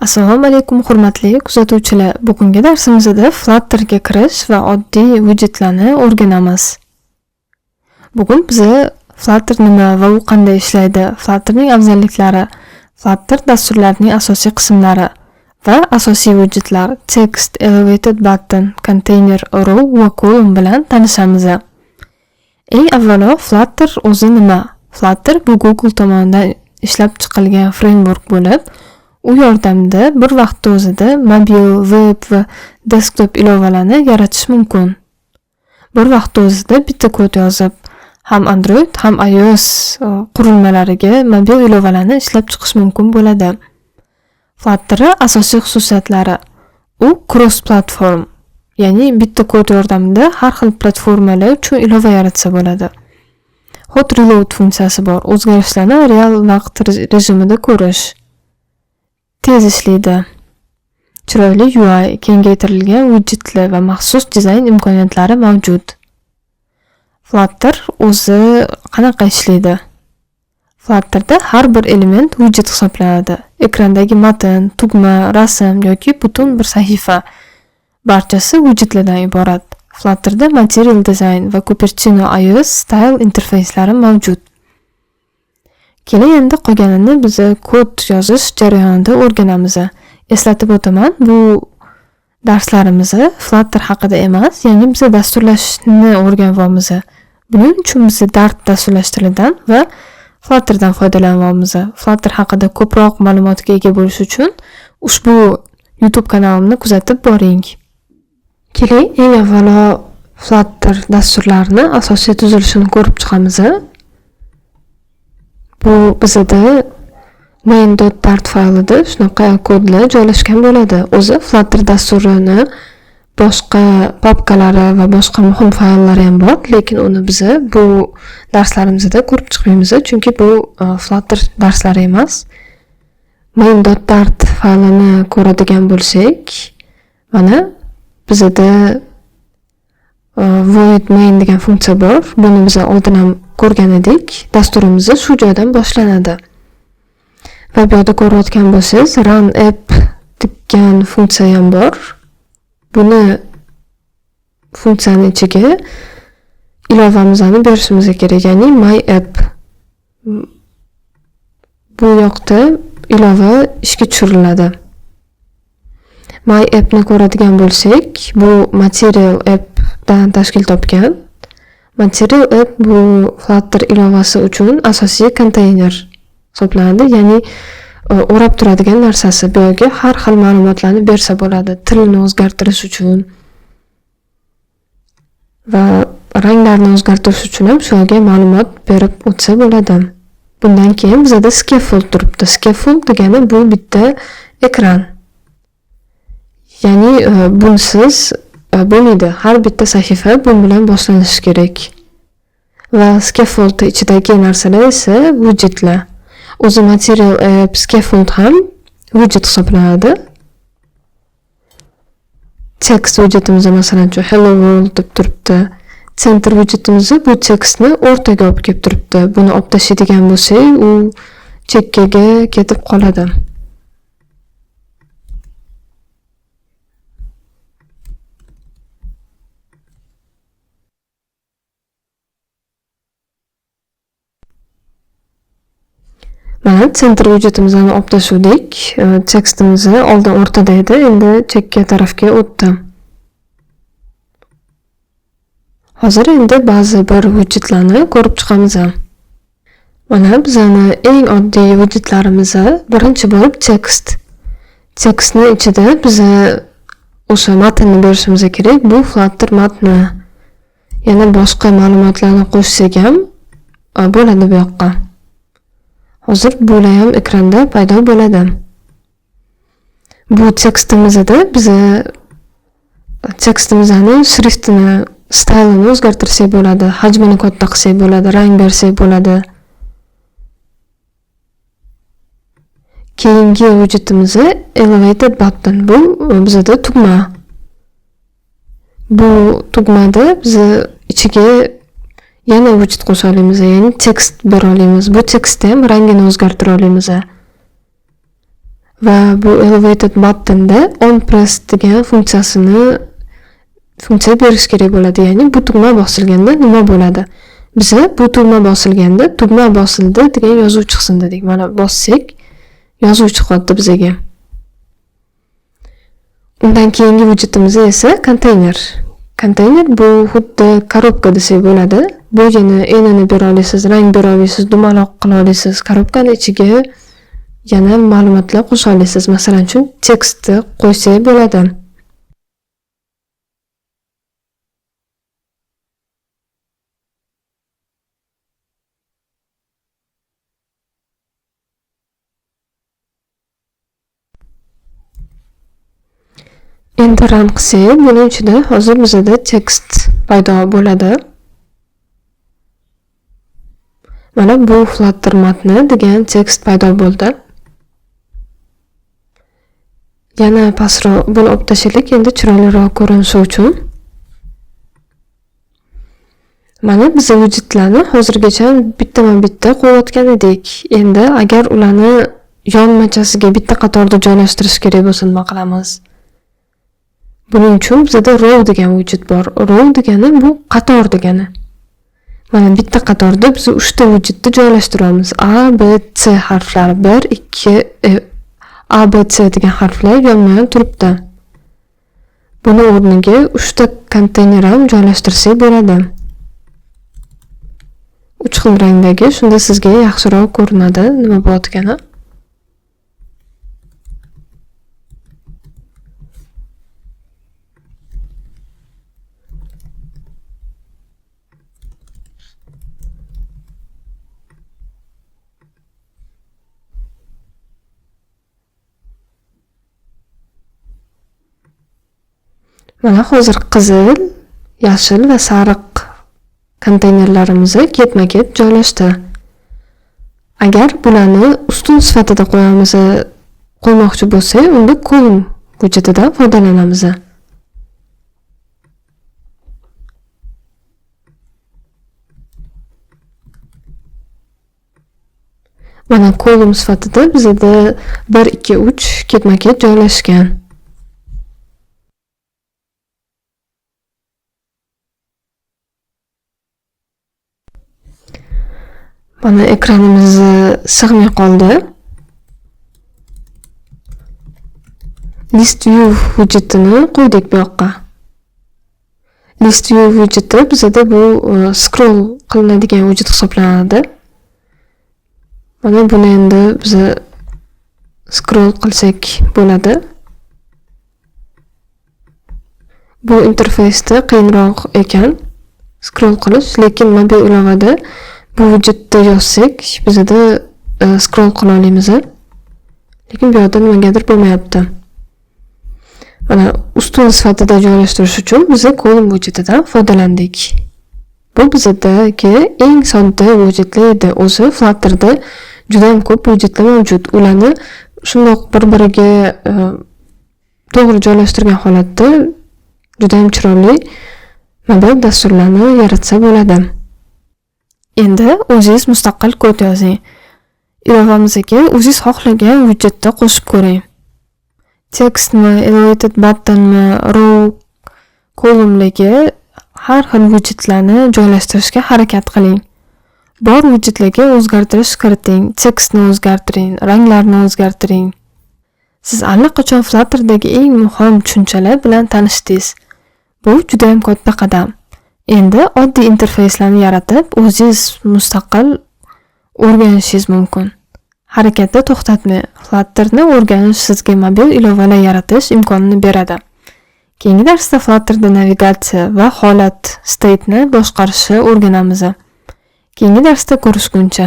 Assalomu alaykum hurmatli kuzatuvchilar. Bugungi darsimizda Flutterga kirish va oddiy widgetlarni o'rganamiz. Bugun biz Flutter nima va u qanday ishlaydi, Flutterning afzalliklari, Flutter dasturlarining asosiy qismlari va asosiy widgetlar text, elevated button, container, row va column bilan tanishamiz. Eng avvalo Flutter o'zi nima? Flutter bu Google tomonidan ishlab chiqilgan framework bo'lib, u yordamida bir vaqtda o'zida mobil, web va desktop ilovalarni yaratish mumkin. Bir vaqtda o'zida bitta kod yozib, ham Android, ham iOS qurilmalariga mobil ilovalarni ishlab chiqish mumkin bo'ladi. Flutter asosiy xususiyatlari: u cross platform, ya'ni bitta kod yordamida har xil platformalar uchun ilova yaratsa bo'ladi. Hot reload funksiyasi bor, o'zgarishlarni real vaqt rejimida ko'rish. Tez ishlaydi. Chiroyli UI, kengaytirilgan widgetlar va maxsus dizayn imkoniyatlari mavjud. Flutter o'zi qanaqa ishlaydi? Flutterda har bir element widget hisoblanadi. Ekrandagi matn, tugma, rasm yoki butun bir sahifa barchasi widgetlardan iborat. Flutterda Material Design va Cupertino iOS Style interfeyslari mavjud. Keling endi qolganini biz kod yozish jarayonida o'rganamiz. Eslatib o'taman, bu darslarimiz Flutter haqida emas, ya'ni biz dasturlashni o'rganyapmiz. Buning uchun biz Dart dasturlash tilidan va Flutterdan foydalanyapmiz. Flutter haqida ko'proq ma'lumotga ega bo'lish uchun ushbu YouTube kanalimni kuzatib boring. Keling, eng avvalo Flutter dasturlarini asosiy tuzilishini ko'rib chiqamiz. Bu bizda main.dart faylida shunaqa kodlar joylashgan bo'ladi. O'zi Flutter dasturini boshqa papkalari va boshqa muhim fayllari ham bor, lekin uni biz bu darslarimizda ko'rib chiqmaymiz, chunki bu Flutter darslari emas. Main.dart faylini ko'radigan bo'lsak, mana bizda void main degan funksiya bor. Buni biz oldin ham ko'rgan edik. Dasturimiz shu joydan boshlanadi. Va bu yerda ko'rayotgan bo'lsangiz, run app degan funksiya ham bor. Buni funksiyaning ichiga ilovamizni berishimiz kerak, ya'ni my app. Bu yoqda ilova ishga tushiriladi. My appni ko'radigan bo'lsak, bu Material app dan tashkil topgan. Material app bu Flutter ilovasi uchun asosiy konteyner hisoblanadi, ya'ni o'rab turadigan narsasi. Bu yerga har xil ma'lumotlarni bersa bo'ladi, tilni o'zgartirish uchun va ranglarni o'zgartirish uchun ham shu yerga ma'lumot berib o'tsa bo'ladi. Bundan keyin bizda scaffold turibdi. Scaffold degani bu bitta ekran. Ya'ni bunsiz bo'lmaydi. Har bitta sahifa bu bilan boshlanishi kerak. Va scaffold ichidagi narsalar esa widgetlar. O'zi Material app, scaffold ham widget hisoblanadi. Text widgetimiz masalan hello world deb turibdi. Center widgetimiz bu tekstni o'rtaga olib kelib turibdi. Buni olib tashlaydigan bo'lsak, u chekkaga ketib qoladi. Mana center widgetimizni olib tashladik. Tekstimiz oldin o'rtada edi, endi chekka tarafga o'tdi. Hozir endi ba'zi bir widgetlarni ko'rib chiqamiz. Mana bizning eng oddiy widgetlarimiz birinchi bo'lib text. Tekstning ichida biz o'sha matnni berishimiz kerak. Bu Flutter matni. Yana boshqa ma'lumotlarni qo'shsak ham bo'ladi bu yoqqa. Hozir bular ham ekranda paydo bo'ladi. Bu tekstimizda biz tekstimizning shriftini, stylini o'zgartirsak bo'ladi, hajmini katta qilsak bo'ladi, rang bersak bo'ladi. Keyingi widgetimiz elevated button. Bu bizda tugma. Bu tugmada biz ichiga yana widget qo'sha olamiz, ya'ni tekst bera olamiz. Bu tekstni ham rangini o'zgartira olamiz. va bu elevated buttonda on press degan funksiya berish kerak bo'ladi. Ya'ni bu tugma bosilganda nima bo'ladi? Biza bu tugma bosilganda tugma bosildi degan yozuv chiqsin dedik. Mana bossak yozuv chiqyapti bizga. Undan keyingi widgetimiz esa konteyner. Konteyner bu xuddi korobka desak bo'ladi. Bo'yini, enini bera olasiz, rang bera olasiz, dumaloq qila olasiz. Korobkani ichiga yana ma'lumotlar qo'sha olasiz. Masalan, uchun tekstni qo'ysak bo'ladi. Endi run qilsak, buning ichida hozir bizda tekst paydo bo'ladi. Mana bu Flutter matni degan tekst paydo bo'ldi. Yana pastroq buni olib tashlaylik, endi chiroyliroq ko'rinishi uchun. Mana biz widgetlarni hozirgacha bittama-bitta qo'yayotgan edik. Endi agar ularni yonmachasiga bitta qatorda joylashtirish kerak bo'lsa nima qilamiz? Buning uchun bizda row degan widget bor. Row degani bu qator degani. Mana bitta qatorda biz 3 ta widgetni joylashtiramiz. A, B, C harflari 1, 2, A, B, C degan harflar yonma-yon turibdi. Buni o'rniga 3 ta konteyner ham joylashtirsak bo'ladi. 3 xil rangdagi, shunda sizga yaxshiroq ko'rinadi nima bo'layotgani. Mana hozir qizil, yashil va sariq konteynerlarimiz ketma-ket joylashdi. Agar bularni ustun sifatida qo'ymoqchi bo'lsak, unda column widgetidan foydalanamiz. Mana column sifatida bizda 1, 2, 3 ketma-ket joylashgan. Mana ekranimiz sig'may qoldi. List view widgetini qo'ydik bu yoqqa. List view widgeti bizda bu scroll qilinadigan widget hisoblanadi. Mana buni endi biz scroll qilsak bo'ladi. Bu interfeysda qiyinroq ekan scroll qilish, lekin mobil ilovada bu widgetni yozsak, bizda scroll qila olamiz. Lekin bu yerda nimagadir bo'lmayapti. Mana ustun sifatida joylashtirish uchun biz column widgetidan foydalandik. Bu bizdagi eng sodda widgetlar edi. O'zi Flutterda juda ham ko'p widgetlar mavjud. Ularni shundoq bir-biriga to'g'ri joylashtirgan holatda juda ham chiroyli mobil dasturlarni yaratsa bo'ladi. Endi o'zingiz mustaqil kod yozing. Ilovamizga o'zingiz xohlagan widgetni qo'shib ko'ring. Tekstmi, elevated buttonmi, row, columnlarga har xil widgetlarni joylashtirishga harakat qiling. Bor widgetlarga o'zgartirish kiriting, tekstni o'zgartiring, ranglarni o'zgartiring. Siz allaqachon Flutterdagi eng muhim tushunchalar bilan tanishdingiz. Bu juda ham katta qadam. Endi oddiy interfeyslarni yaratib, o'zingiz mustaqil o'rganishingiz mumkin. Harakatni to'xtatmang. Flutterni o'rganish sizga mobil ilovalar yaratish imkonini beradi. Keyingi darsda Flutterda navigatsiya va holat state'ni boshqarishni o'rganamiz. Keyingi darsda ko'rishguncha